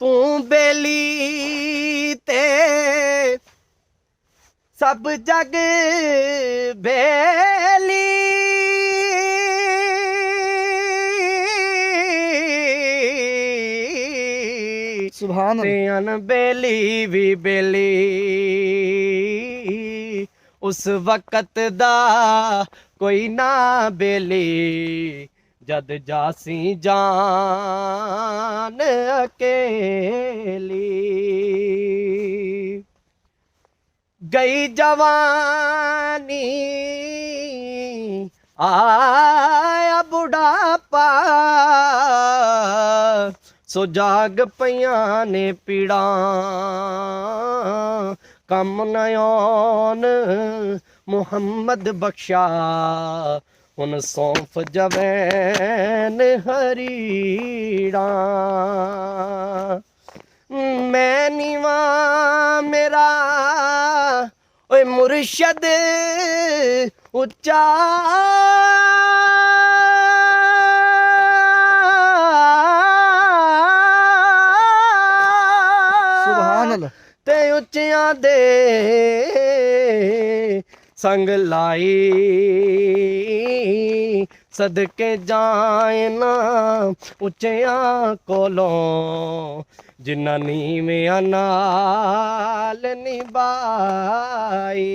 तू बेली ते सब जग बेली सुभान ते अल्लाह। अनबेली भी बेली उस वक़्त दा कोई ना बेली जद जासी जान अकेली गई जवानी आया बुढ़ापा सो जाग पईयां ने पीड़ा कम नयौन मुहम्मद बख्शा हुन सौंफ जवैन हरीड़ा मैं नीवा मेरा ओए मुर्शद उच्चा सुभान अल्लाह। ते उच्चियां दे संग लाई सदके जाए ना उच्चियां कोलों जिन्ना नीवियां नाल निभाई